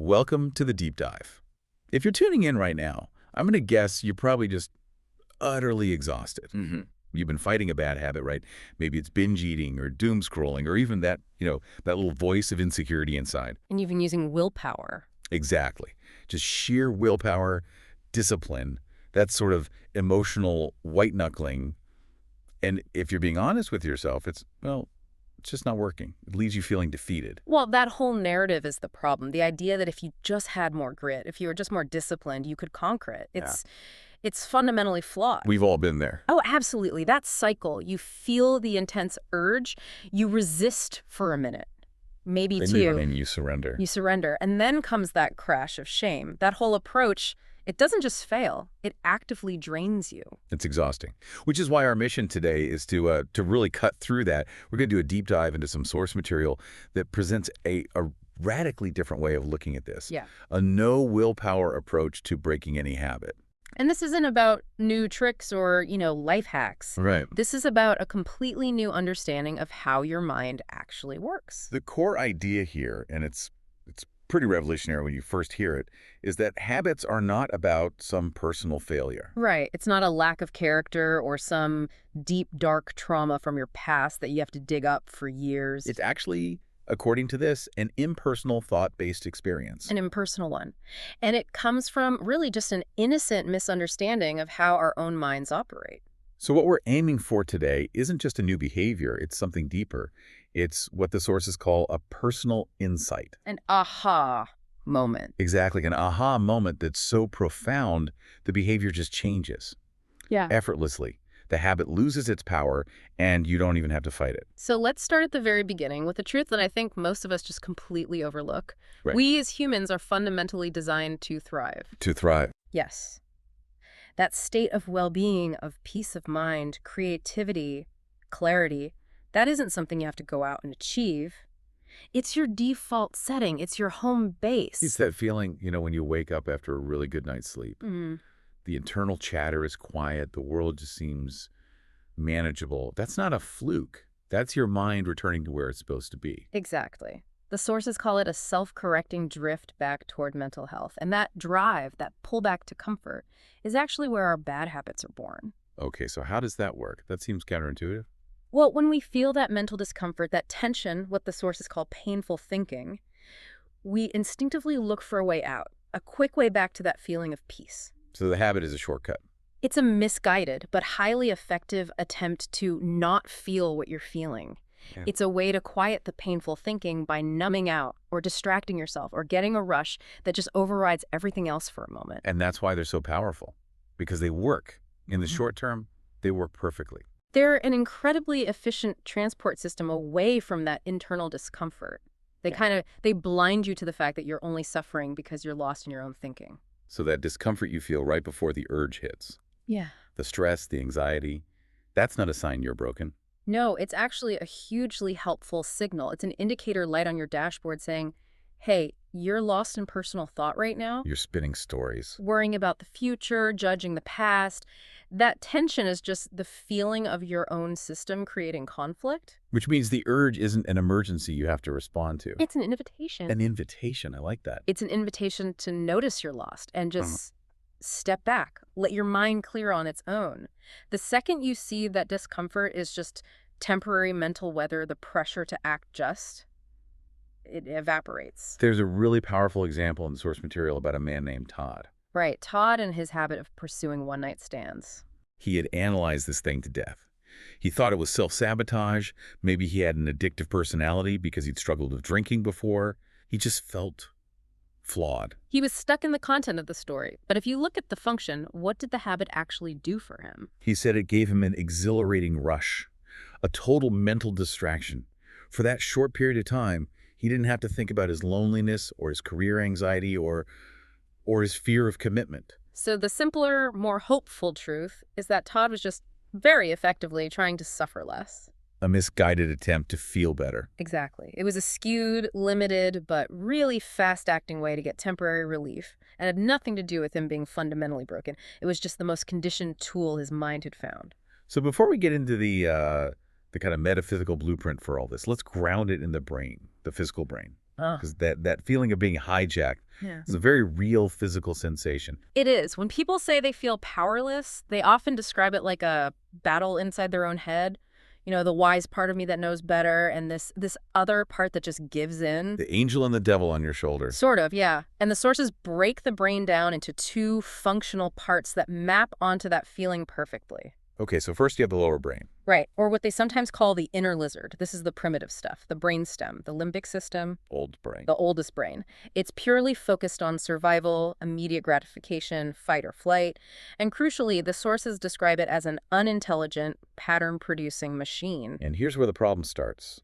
Welcome to the deep dive. If you're tuning in right now, I'm going to guess you're probably just utterly exhausted. You've been fighting a bad habit, right? Maybe it's binge eating or doom scrolling or even that little voice of insecurity inside. And you've been using willpower. Exactly. Just sheer willpower, discipline, that sort of emotional white knuckling. And if you're being honest with yourself, it's just not working. It leaves you feeling defeated. Well, that whole narrative is the problem. The idea that if you just had more grit, if you were just more disciplined, you could conquer it. It's fundamentally flawed. We've all been there. Oh, absolutely. That cycle. You feel the intense urge. You resist for a minute, maybe two. And you surrender. You surrender. And then comes that crash of shame. That whole approach, it doesn't just fail. It actively drains you. It's exhausting, which is why our mission today is to really cut through that. We're going to do a deep dive into some source material that presents a radically different way of looking at this. Yeah. A no willpower approach to breaking any habit. And this isn't about new tricks or, life hacks. Right. This is about a completely new understanding of how your mind actually works. The core idea here, and it's pretty revolutionary when you first hear it, is that habits are not about some personal failure. Right. It's not a lack of character or some deep, dark trauma from your past that you have to dig up for years. It's actually, according to this, an impersonal thought-based experience. An impersonal one. And it comes from really just an innocent misunderstanding of how our own minds operate. So what we're aiming for today isn't just a new behavior, it's something deeper. It's what the sources call a personal insight. An aha moment. Exactly, an aha moment that's so profound, the behavior just changes. Yeah. Effortlessly. The habit loses its power, and you don't even have to fight it. So let's start at the very beginning with the truth that I think most of us just completely overlook. Right. We as humans are fundamentally designed to thrive. To thrive. Yes. That state of well-being, of peace of mind, creativity, clarity, that isn't something you have to go out and achieve. It's your default setting. It's your home base. It's that feeling, when you wake up after a really good night's sleep. The internal chatter is quiet. The world just seems manageable. That's not a fluke. That's your mind returning to where it's supposed to be. Exactly. The sources call it a self-correcting drift back toward mental health. And that drive, that pullback to comfort, is actually where our bad habits are born. Okay, so how does that work? That seems counterintuitive. Well, when we feel that mental discomfort, that tension, what the sources call painful thinking, we instinctively look for a way out, a quick way back to that feeling of peace. So the habit is a shortcut. It's a misguided but highly effective attempt to not feel what you're feeling. Yeah. It's a way to quiet the painful thinking by numbing out or distracting yourself or getting a rush that just overrides everything else for a moment. And that's why they're so powerful, because they work. In the short term, they work perfectly. They're an incredibly efficient transport system away from that internal discomfort. They blind you to the fact that you're only suffering because you're lost in your own thinking. So that discomfort you feel right before the urge hits. Yeah. The stress, the anxiety, that's not a sign you're broken. No, it's actually a hugely helpful signal. It's an indicator light on your dashboard saying, hey, you're lost in personal thought right now. You're spinning stories. Worrying about the future, judging the past. That tension is just the feeling of your own system creating conflict. Which means the urge isn't an emergency you have to respond to. It's an invitation. An invitation. I like that. It's an invitation to notice you're lost and just step back. Let your mind clear on its own. The second you see that discomfort is just temporary mental weather, the pressure to act just, it evaporates. There's a really powerful example in the source material about a man named Todd. Right, Todd and his habit of pursuing one-night stands. He had analyzed this thing to death. He thought it was self-sabotage. Maybe he had an addictive personality because he'd struggled with drinking before. He just felt flawed. He was stuck in the content of the story. But if you look at the function, what did the habit actually do for him? He said it gave him an exhilarating rush, a total mental distraction. For that short period of time, he didn't have to think about his loneliness or his career anxiety or his fear of commitment. So the simpler, more hopeful truth is that Todd was just very effectively trying to suffer less. A misguided attempt to feel better. Exactly. It was a skewed, limited, but really fast-acting way to get temporary relief, and had nothing to do with him being fundamentally broken. It was just the most conditioned tool his mind had found. So before we get into the kind of metaphysical blueprint for all this, let's ground it in the brain, the physical brain. Because that feeling of being hijacked Yeah. It's a very real physical sensation. It is. When people say they feel powerless, they often describe it like a battle inside their own head. The wise part of me that knows better and this other part that just gives in. The angel and the devil on your shoulder. Sort of, yeah. And the sources break the brain down into two functional parts that map onto that feeling perfectly. Okay, so first you have the lower brain. Right, or what they sometimes call the inner lizard. This is the primitive stuff, the brainstem, the limbic system. Old brain. The oldest brain. It's purely focused on survival, immediate gratification, fight or flight, and crucially, the sources describe it as an unintelligent, pattern-producing machine. And here's where the problem starts.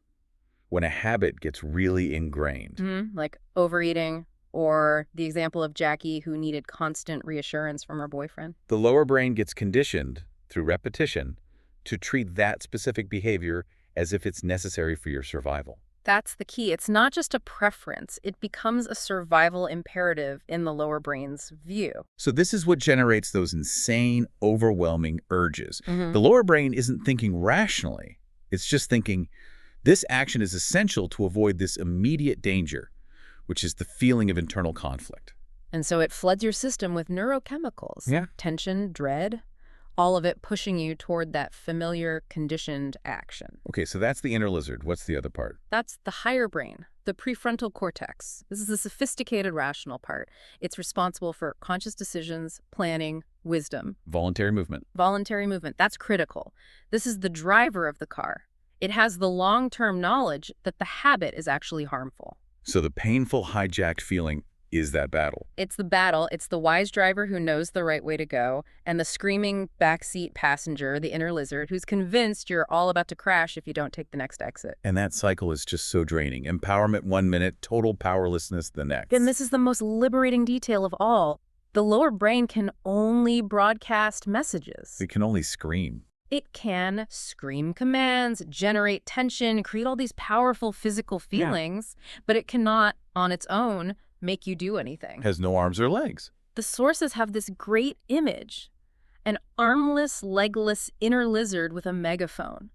When a habit gets really ingrained. Like overeating, or the example of Jackie who needed constant reassurance from her boyfriend. The lower brain gets conditioned through repetition to treat that specific behavior as if it's necessary for your survival. That's the key. It's not just a preference. It becomes a survival imperative in the lower brain's view. So this is what generates those insane, overwhelming urges. The lower brain isn't thinking rationally. It's just thinking, this action is essential to avoid this immediate danger, which is the feeling of internal conflict. And so it floods your system with neurochemicals. Tension, dread, all of it pushing you toward that familiar, conditioned action. Okay, so that's the inner lizard. What's the other part? That's the higher brain, the prefrontal cortex. This is the sophisticated rational part. It's responsible for conscious decisions, planning, wisdom. Voluntary movement. Voluntary movement. That's critical. This is the driver of the car. It has the long-term knowledge that the habit is actually harmful. So the painful, hijacked feeling is that battle. It's the battle. It's the wise driver who knows the right way to go, and the screaming backseat passenger, the inner lizard, who's convinced you're all about to crash if you don't take the next exit. And that cycle is just so draining. Empowerment 1 minute, total powerlessness the next. And this is the most liberating detail of all. The lower brain can only broadcast messages. It can only scream. It can scream commands, generate tension, create all these powerful physical feelings, but it cannot, on its own, make you do anything. Has no arms or legs. The sources have this great image, an armless, legless inner lizard with a megaphone.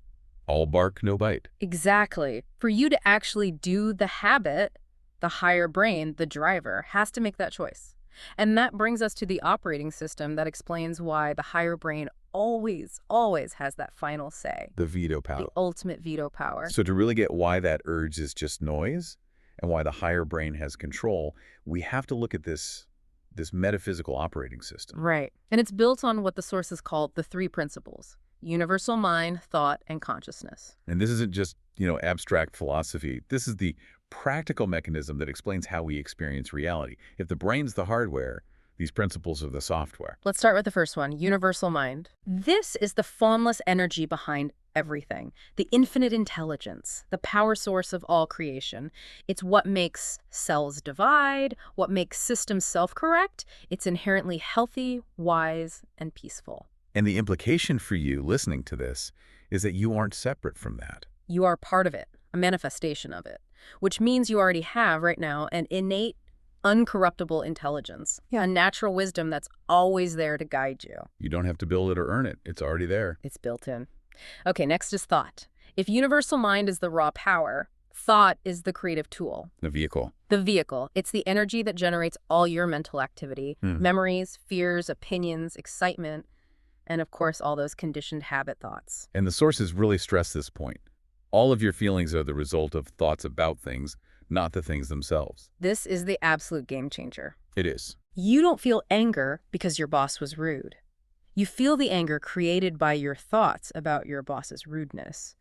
All bark, no bite. Exactly. For you to actually do the habit, the higher brain, the driver, has to make that choice. And that brings us to the operating system that explains why the higher brain always has that final say. The veto power. The ultimate veto power. So to really get why that urge is just noise and why the higher brain has control, we have to look at this metaphysical operating system. Right. And it's built on what the sources call the three principles: universal mind, thought, and consciousness. And this isn't just, abstract philosophy. This is the practical mechanism that explains how we experience reality. If the brain's the hardware, these principles are the software. Let's start with the first one, universal mind. This is the formless energy behind everything, the infinite intelligence, the power source of all creation. It's what makes cells divide, what makes systems self-correct. It's inherently healthy, wise, and peaceful. And the implication for you listening to this is that you aren't separate from that. You are part of it, a manifestation of it, which means you already have right now an innate, uncorruptible intelligence, a natural wisdom that's always there to guide you. You don't have to build it or earn it. It's already there. It's built in. Okay, next is thought. If universal mind is the raw power, thought is the creative tool. The vehicle. The vehicle. It's the energy that generates all your mental activity, memories, fears, opinions, excitement, and of course, all those conditioned habit thoughts. And the sources really stress this point. All of your feelings are the result of thoughts about things, not the things themselves. This is the absolute game changer. It is. You don't feel anger because your boss was rude. You feel the anger created by your thoughts about your boss's rudeness.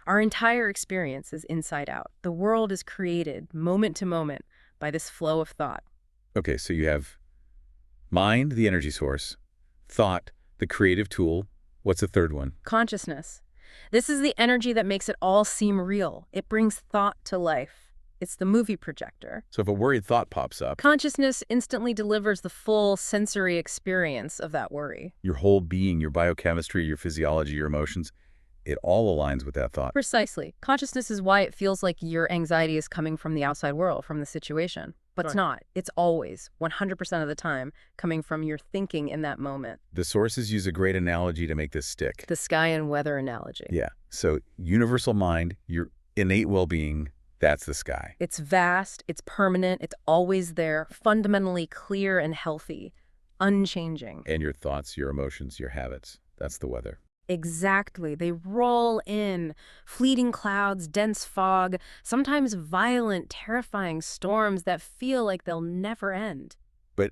Our entire experience is inside out. The world is created moment to moment by this flow of thought. Okay, so you have mind, the energy source, thought, the creative tool. What's the third one? Consciousness. This is the energy that makes it all seem real. It brings thought to life. It's the movie projector. So if a worried thought pops up, consciousness instantly delivers the full sensory experience of that worry. Your whole being, your biochemistry, your physiology, your emotions, it all aligns with that thought. Precisely. Consciousness is why it feels like your anxiety is coming from the outside world, from the situation. But it's not. It's always, 100% of the time, coming from your thinking in that moment. The sources use a great analogy to make this stick. The sky and weather analogy. Yeah. So universal mind, your innate well-being, That's the sky. It's vast, it's permanent, it's always there, fundamentally clear and healthy, unchanging. And your thoughts, your emotions, your habits. That's the weather. Exactly. They roll in, fleeting clouds, dense fog, sometimes violent, terrifying storms that feel like they'll never end.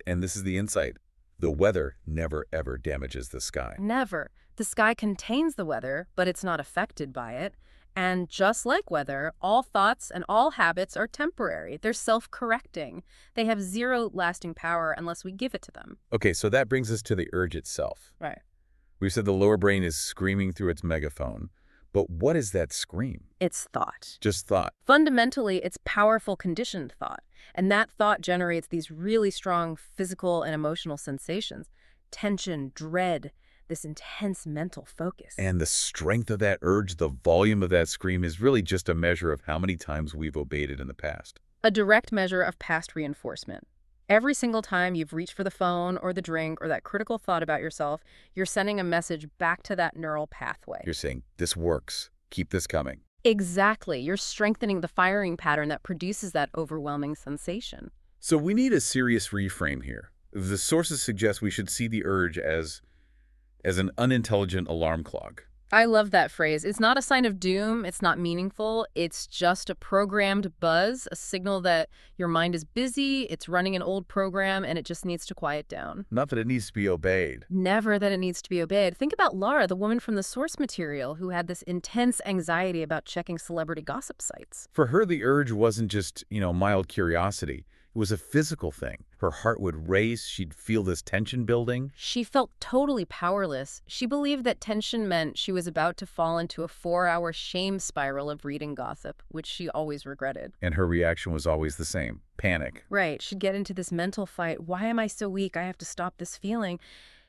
And this is the insight, the weather never ever damages the sky. Never. The sky contains the weather, but it's not affected by it. And just like weather, all thoughts and all habits are temporary. They're self-correcting. They have zero lasting power unless we give it to them. Okay, so that brings us to the urge itself. Right. We've said the lower brain is screaming through its megaphone, but what is that scream? It's thought. Just thought. Fundamentally, it's powerful conditioned thought. And that thought generates these really strong physical and emotional sensations. Tension, dread, this intense mental focus. And the strength of that urge, the volume of that scream is really just a measure of how many times we've obeyed it in the past. A direct measure of past reinforcement. Every single time you've reached for the phone or the drink or that critical thought about yourself, you're sending a message back to that neural pathway. You're saying, this works. Keep this coming. Exactly. You're strengthening the firing pattern that produces that overwhelming sensation. So we need a serious reframe here. The sources suggest we should see the urge as an unintelligent alarm clock. I love that phrase. It's not a sign of doom. It's not meaningful. It's just a programmed buzz, a signal that your mind is busy, it's running an old program, and it just needs to quiet down. Not that it needs to be obeyed. Never that it needs to be obeyed. Think about Laura, the woman from the source material who had this intense anxiety about checking celebrity gossip sites. For her, the urge wasn't just, mild curiosity. It was a physical thing. Her heart would race. She'd feel this tension building. She felt totally powerless. She believed that tension meant she was about to fall into a 4-hour shame spiral of reading gossip, which she always regretted. And her reaction was always the same. Panic. Right. She'd get into this mental fight. Why am I so weak? I have to stop this feeling.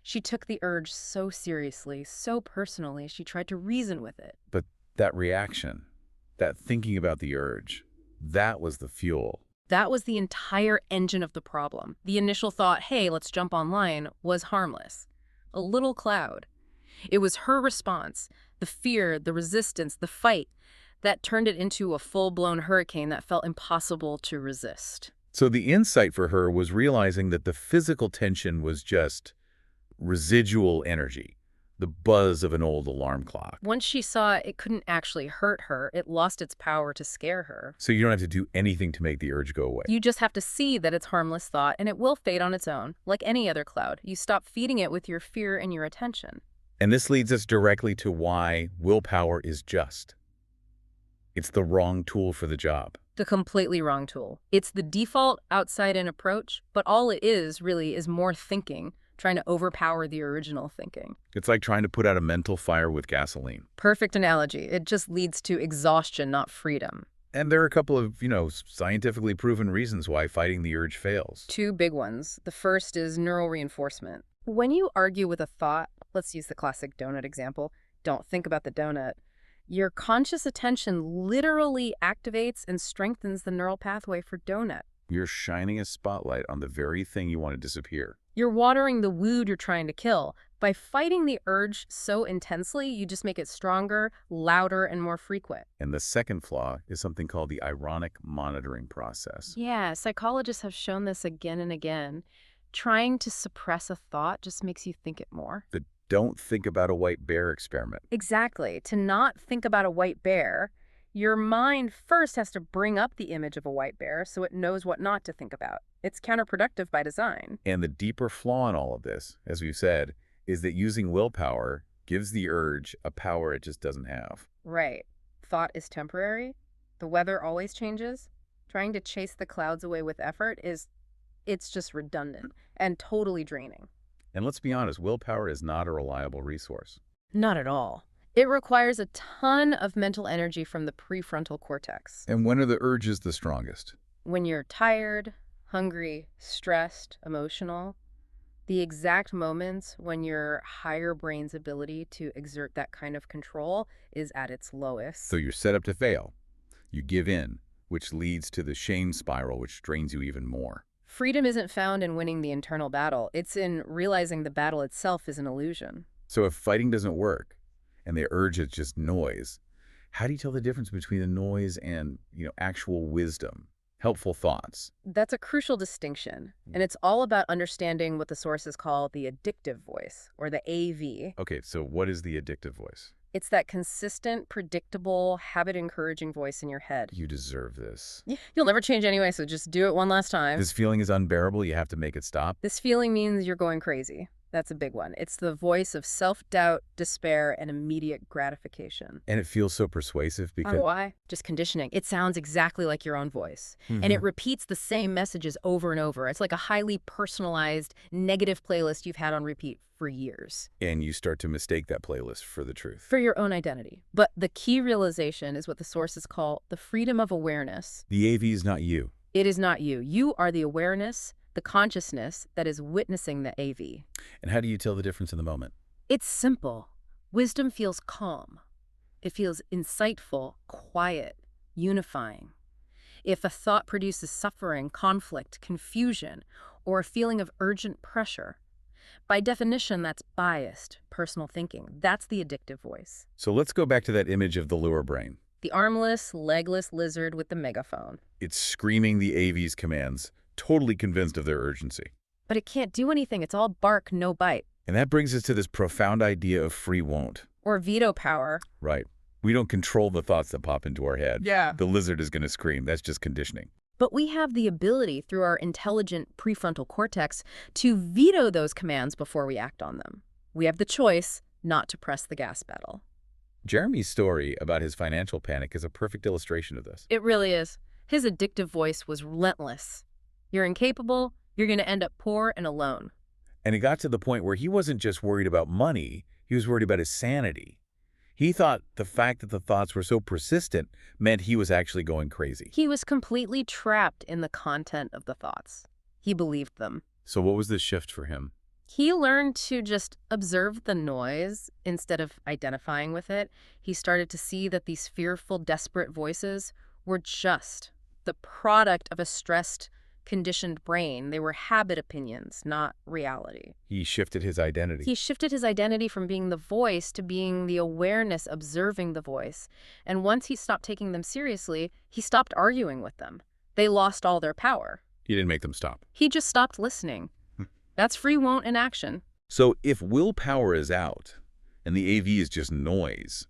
She took the urge so seriously, so personally, she tried to reason with it. But that reaction, that thinking about the urge, that was the fuel. That was the entire engine of the problem. The initial thought, hey, let's jump online, was harmless. A little cloud. It was her response, the fear, the resistance, the fight, that turned it into a full-blown hurricane that felt impossible to resist. So the insight for her was realizing that the physical tension was just residual energy, the buzz of an old alarm clock. Once she saw it couldn't actually hurt her, it lost its power to scare her. So you don't have to do anything to make the urge go away. You just have to see that it's harmless thought, and it will fade on its own, like any other cloud. You stop feeding it with your fear and your attention. And this leads us directly to why willpower is just. It's the wrong tool for the job. The completely wrong tool. It's the default outside-in approach, but all it is really is more thinking, trying to overpower the original thinking. It's like trying to put out a mental fire with gasoline. Perfect analogy. It just leads to exhaustion, not freedom. And there are a couple of, scientifically proven reasons why fighting the urge fails. 2 big ones. The first is neural reinforcement. When you argue with a thought, let's use the classic donut example, don't think about the donut, your conscious attention literally activates and strengthens the neural pathway for donut. You're shining a spotlight on the very thing you want to disappear. You're watering the wound you're trying to kill. By fighting the urge so intensely, you just make it stronger, louder, and more frequent. And the second flaw is something called the ironic monitoring process. Yeah, psychologists have shown this again and again. Trying to suppress a thought just makes you think it more. The don't think about a white bear experiment. Exactly. To not think about a white bear, your mind first has to bring up the image of a white bear so it knows what not to think about. It's counterproductive by design. And the deeper flaw in all of this, as we've said, is that using willpower gives the urge a power it just doesn't have. Right. Thought is temporary. The weather always changes. Trying to chase the clouds away with effort it's just redundant and totally draining. And let's be honest, willpower is not a reliable resource. Not at all. It requires a ton of mental energy from the prefrontal cortex. And when are the urges the strongest? When you're tired, hungry, stressed, emotional, the exact moments when your higher brain's ability to exert that kind of control is at its lowest. So you're set up to fail. You give in, which leads to the shame spiral, which drains you even more. Freedom isn't found in winning the internal battle. It's in realizing the battle itself is an illusion. So if fighting doesn't work, and the urge is just noise, How do you tell the difference between the noise and, actual wisdom, helpful thoughts? That's a crucial distinction, and it's all about understanding what the sources call the addictive voice, or the AV. Okay, so what is the addictive voice? It's that consistent, predictable, habit-encouraging voice in your head. You deserve this. Yeah, you'll never change anyway, so just do it one last time. This feeling is unbearable. You have to make it stop. This feeling means you're going crazy. That's a big one. It's the voice of self-doubt, despair, and immediate gratification. And it feels so persuasive because... Why? Just conditioning. It sounds exactly like your own voice. And it repeats the same messages over and over. It's like a highly personalized, negative playlist you've had on repeat for years. And you start to mistake that playlist for the truth. For your own identity. But the key realization is what the sources call the freedom of awareness. The AV is not you. It is not you. You are the awareness, the consciousness that is witnessing the AV. And how do you tell the difference in the moment? It's simple. Wisdom feels calm. It feels insightful, quiet, unifying. If a thought produces suffering, conflict, confusion, or a feeling of urgent pressure, by definition, that's biased, personal thinking. That's the addictive voice. So let's go back to that image of the lure brain. The armless, legless lizard with the megaphone. It's screaming the AV's commands, totally convinced of their urgency. But it can't do anything. It's all bark, no bite. And that brings us to this profound idea of free won't. Or veto power. Right. We don't control the thoughts that pop into our head. Yeah. The lizard is going to scream. That's just conditioning. But we have the ability, through our intelligent prefrontal cortex, to veto those commands before we act on them. We have the choice not to press the gas pedal. Jeremy's story about his financial panic is a perfect illustration of this. It really is. His addictive voice was relentless. You're incapable, you're going to end up poor and alone. And it got to the point where he wasn't just worried about money, he was worried about his sanity. He thought the fact that the thoughts were so persistent meant he was actually going crazy. He was completely trapped in the content of the thoughts. He believed them. So what was the shift for him? He learned to just observe the noise instead of identifying with it. He started to see that these fearful, desperate voices were just the product of a stressed, conditioned brain. They were habit opinions, not reality. He shifted his identity. He shifted his identity from being the voice to being the awareness observing the voice. And once he stopped taking them seriously, he stopped arguing with them. They lost all their power. He didn't make them stop. He just stopped listening. That's free won't in action. So if willpower is out and the AV is just noise,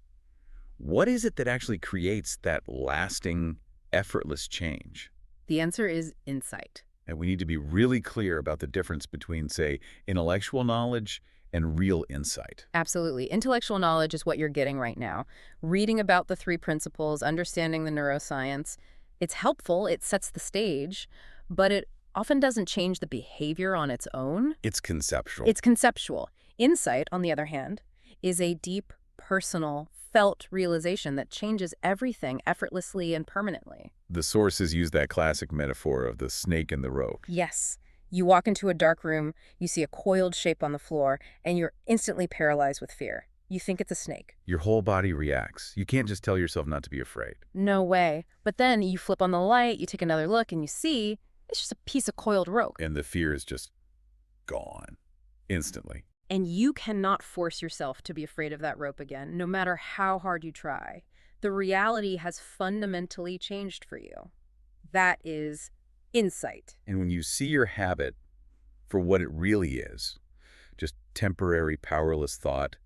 what is it that actually creates that lasting, effortless change? The answer is insight. And we need to be really clear about the difference between, say, intellectual knowledge and real insight. Absolutely. Intellectual knowledge is what you're getting right now. Reading about the 3 principles, understanding the neuroscience, it's helpful, it sets the stage, but it often doesn't change the behavior on its own. It's conceptual. It's conceptual. Insight, on the other hand, is a deep, personal, felt realization that changes everything effortlessly and permanently. The sources use that classic metaphor of the snake and the rope. Yes. You walk into a dark room, you see a coiled shape on the floor, and you're instantly paralyzed with fear. You think it's a snake. Your whole body reacts. You can't just tell yourself not to be afraid. No way. But then you flip on the light, you take another look, and you see it's just a piece of coiled rope. And the fear is just gone instantly. And you cannot force yourself to be afraid of that rope again, no matter how hard you try. The reality has fundamentally changed for you. That is insight. And when you see your habit for what it really is, just temporary, powerless thought,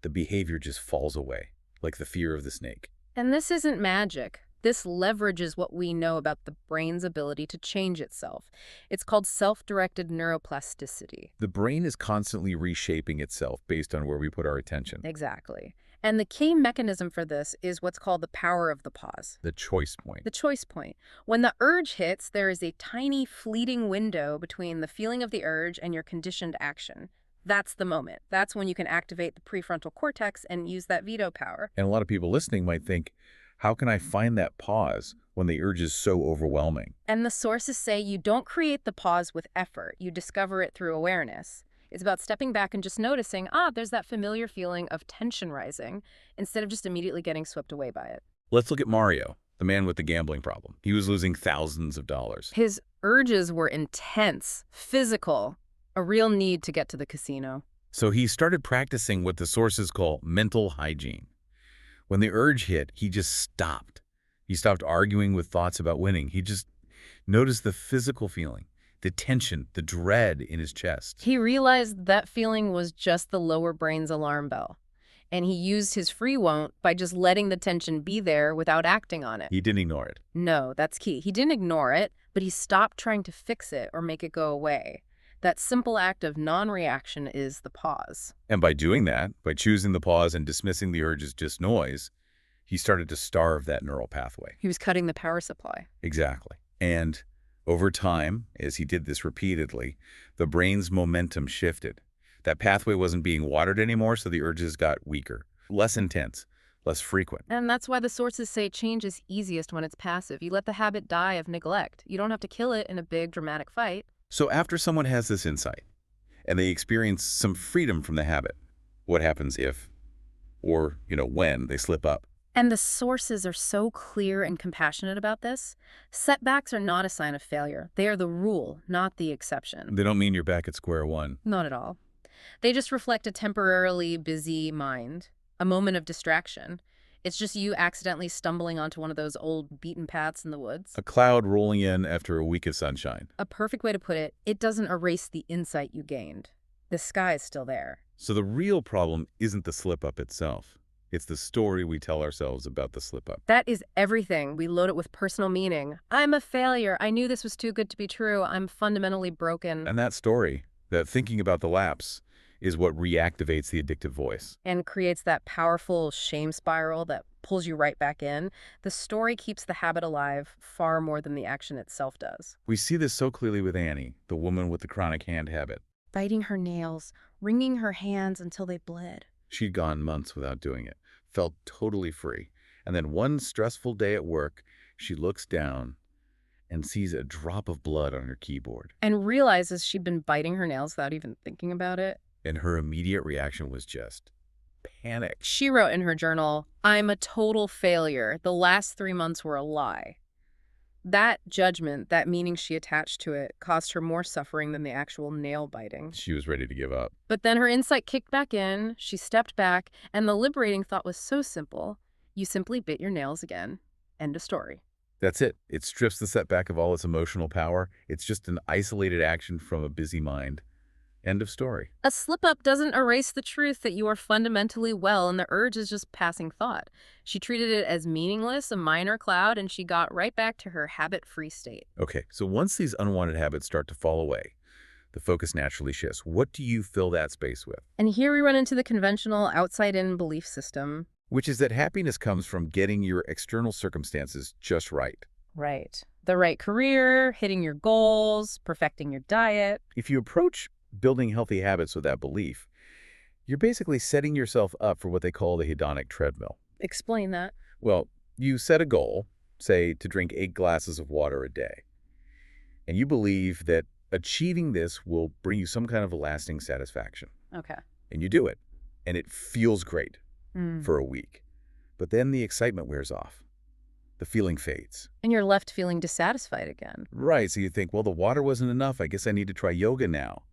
the behavior just falls away, like the fear of the snake. And this isn't magic. This leverages what we know about the brain's ability to change itself. It's called self-directed neuroplasticity. The brain is constantly reshaping itself based on where we put our attention. Exactly. And the key mechanism for this is what's called the power of the pause. The choice point. The choice point. When the urge hits, there is a tiny fleeting window between the feeling of the urge and your conditioned action. That's the moment. That's when you can activate the prefrontal cortex and use that veto power. And a lot of people listening might think, how can I find that pause when the urge is so overwhelming? And the sources say you don't create the pause with effort. You discover it through awareness. It's about stepping back and just noticing, there's that familiar feeling of tension rising, instead of just immediately getting swept away by it. Let's look at Mario, the man with the gambling problem. He was losing thousands of dollars. His urges were intense, physical, a real need to get to the casino. So he started practicing what the sources call mental hygiene. When the urge hit, he just stopped. He stopped arguing with thoughts about winning. He just noticed the physical feeling, the tension, the dread in his chest. He realized that feeling was just the lower brain's alarm bell, and he used his free won't by just letting the tension be there without acting on it. He didn't ignore it. No, that's key. He didn't ignore it, but he stopped trying to fix it or make it go away. That simple act of non-reaction is the pause. And by doing that, by choosing the pause and dismissing the urge as just noise, he started to starve that neural pathway. He was cutting the power supply. Exactly. And over time, as he did this repeatedly, the brain's momentum shifted. That pathway wasn't being watered anymore, so the urges got weaker, less intense, less frequent. And that's why the sources say change is easiest when it's passive. You let the habit die of neglect. You don't have to kill it in a big, dramatic fight. So after someone has this insight, and they experience some freedom from the habit, what happens if, or, when they slip up? And the sources are so clear and compassionate about this. Setbacks are not a sign of failure. They are the rule, not the exception. They don't mean you're back at square one. Not at all. They just reflect a temporarily busy mind, a moment of distraction. It's just you accidentally stumbling onto one of those old beaten paths in the woods. A cloud rolling in after a week of sunshine. A perfect way to put it, it doesn't erase the insight you gained. The sky is still there. So the real problem isn't the slip-up itself. It's the story we tell ourselves about the slip-up. That is everything. We load it with personal meaning. I'm a failure. I knew this was too good to be true. I'm fundamentally broken. And that story, that thinking about the lapse, is what reactivates the addictive voice. And creates that powerful shame spiral that pulls you right back in. The story keeps the habit alive far more than the action itself does. We see this so clearly with Annie, the woman with the chronic hand habit. Biting her nails, wringing her hands until they bled. She'd gone months without doing it, felt totally free. And then one stressful day at work, she looks down and sees a drop of blood on her keyboard. And realizes she'd been biting her nails without even thinking about it. And her immediate reaction was just panic. She wrote in her journal, "I'm a total failure. The last 3 months were a lie." That judgment, that meaning she attached to it, caused her more suffering than the actual nail biting. She was ready to give up. But then her insight kicked back in, she stepped back, and the liberating thought was so simple. You simply bit your nails again. End of story. That's it. It strips the setback of all its emotional power. It's just an isolated action from a busy mind. End of story. A slip-up doesn't erase the truth that you are fundamentally well, and the urge is just passing thought. She treated it as meaningless, a minor cloud, and she got right back to her habit-free state. Okay, so once these unwanted habits start to fall away, the focus naturally shifts. What do you fill that space with? And here we run into the conventional outside-in belief system. Which is that happiness comes from getting your external circumstances just right. Right. The right career, hitting your goals, perfecting your diet. If you approach building healthy habits with that belief, you're basically setting yourself up for what they call the hedonic treadmill. Explain that. Well, you set a goal, say to drink 8 glasses of water a day, and you believe that achieving this will bring you some kind of a lasting satisfaction. Okay. And you do it, and it feels great for a week. But then the excitement wears off. The feeling fades. And you're left feeling dissatisfied again. Right, so you think, well, the water wasn't enough. I guess I need to try yoga now.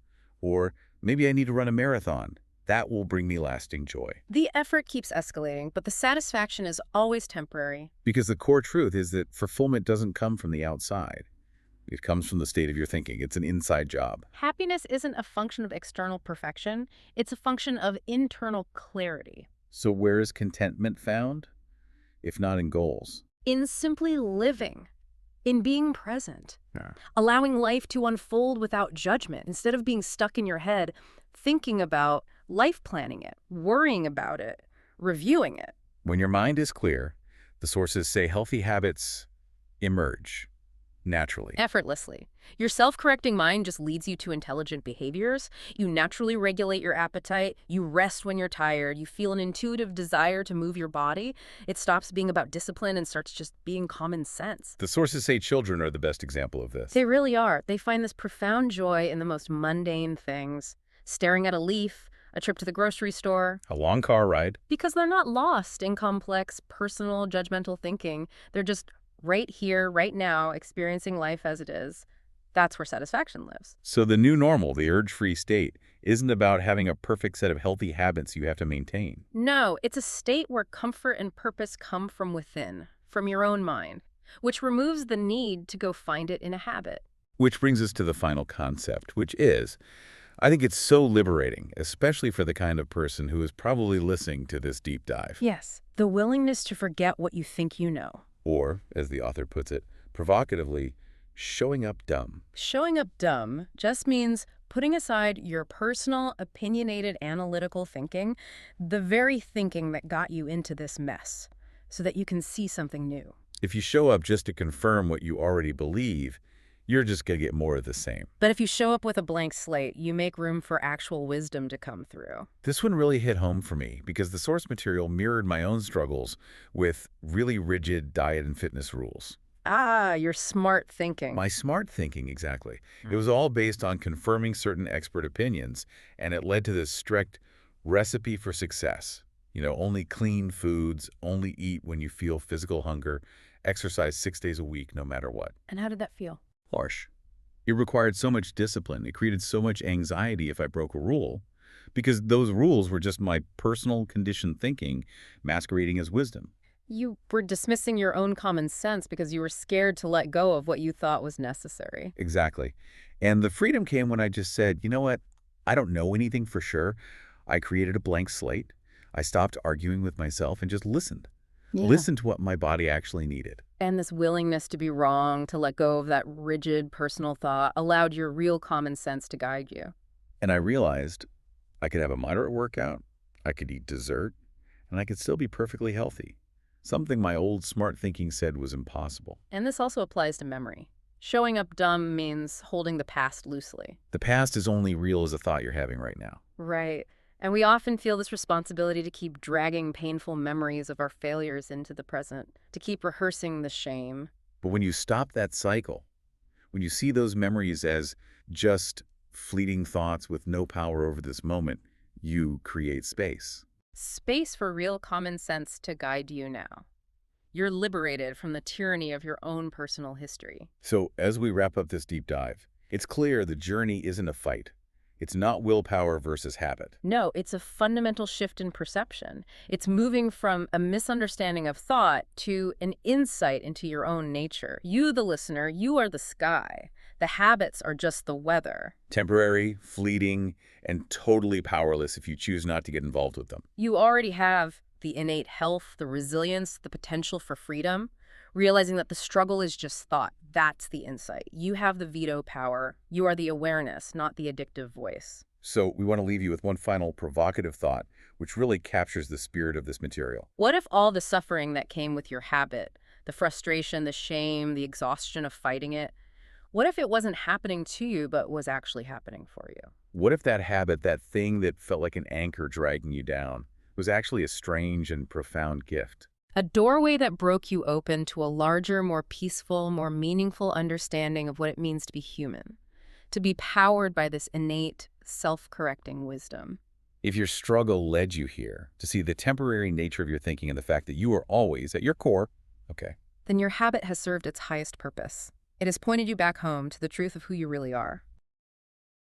Or maybe I need to run a marathon. That will bring me lasting joy. The effort keeps escalating, but the satisfaction is always temporary. Because the core truth is that fulfillment doesn't come from the outside. It comes from the state of your thinking. It's an inside job. Happiness isn't a function of external perfection. It's a function of internal clarity. So where is contentment found? If not in goals? In simply living. In being present. Yeah. Allowing life to unfold without judgment. Instead of being stuck in your head, thinking about life planning it, worrying about it, reviewing it. When your mind is clear, the sources say healthy habits emerge naturally. Effortlessly. Your self-correcting mind just leads you to intelligent behaviors. You naturally regulate your appetite. You rest when you're tired. You feel an intuitive desire to move your body. It stops being about discipline and starts just being common sense. The sources say children are the best example of this. They really are. They find this profound joy in the most mundane things. Staring at a leaf, a trip to the grocery store. A long car ride. Because they're not lost in complex, personal, judgmental thinking. They're just right here, right now, experiencing life as it is. That's where satisfaction lives. So the new normal, the urge-free state, isn't about having a perfect set of healthy habits you have to maintain. No, it's a state where comfort and purpose come from within, from your own mind, which removes the need to go find it in a habit. Which brings us to the final concept, which is, I think it's so liberating, especially for the kind of person who is probably listening to this deep dive. Yes, the willingness to forget what you think you know. Or, as the author puts it, provocatively, showing up dumb. Showing up dumb just means putting aside your personal, opinionated, analytical thinking, the very thinking that got you into this mess, so that you can see something new. If you show up just to confirm what you already believe, you're just going to get more of the same. But if you show up with a blank slate, you make room for actual wisdom to come through. This one really hit home for me because the source material mirrored my own struggles with really rigid diet and fitness rules. Ah, your smart thinking. My smart thinking, exactly. It was all based on confirming certain expert opinions, and it led to this strict recipe for success. You know, only clean foods, only eat when you feel physical hunger, exercise 6 days a week no matter what. And how did that feel? Harsh. It required so much discipline. It created so much anxiety if I broke a rule, because those rules were just my personal conditioned thinking masquerading as wisdom. You were dismissing your own common sense because you were scared to let go of what you thought was necessary. Exactly. And the freedom came when I just said, you know what? I don't know anything for sure. I created a blank slate. I stopped arguing with myself and just listened. Yeah. Listened to what my body actually needed. And this willingness to be wrong, to let go of that rigid personal thought, allowed your real common sense to guide you. And I realized I could have a moderate workout, I could eat dessert, and I could still be perfectly healthy. Something my old smart thinking said was impossible. And this also applies to memory. Showing up dumb means holding the past loosely. The past is only real as a thought you're having right now. Right. And we often feel this responsibility to keep dragging painful memories of our failures into the present, to keep rehearsing the shame. But when you stop that cycle, when you see those memories as just fleeting thoughts with no power over this moment, you create space. Space for real common sense to guide you now. You're liberated from the tyranny of your own personal history. So as we wrap up this deep dive, it's clear the journey isn't a fight. It's not willpower versus habit. No, it's a fundamental shift in perception. It's moving from a misunderstanding of thought to an insight into your own nature. You, the listener, you are the sky. The habits are just the weather. Temporary, fleeting, and totally powerless if you choose not to get involved with them. You already have the innate health, the resilience, the potential for freedom. Realizing that the struggle is just thought. That's the insight. You have the veto power. You are the awareness, not the addictive voice. So we want to leave you with one final provocative thought, which really captures the spirit of this material. What if all the suffering that came with your habit, the frustration, the shame, the exhaustion of fighting it, what if it wasn't happening to you but was actually happening for you? What if that habit, that thing that felt like an anchor dragging you down, was actually a strange and profound gift? A doorway that broke you open to a larger, more peaceful, more meaningful understanding of what it means to be human, to be powered by this innate, self-correcting wisdom. If your struggle led you here, to see the temporary nature of your thinking and the fact that you are always, at your core, okay, then your habit has served its highest purpose. It has pointed you back home to the truth of who you really are.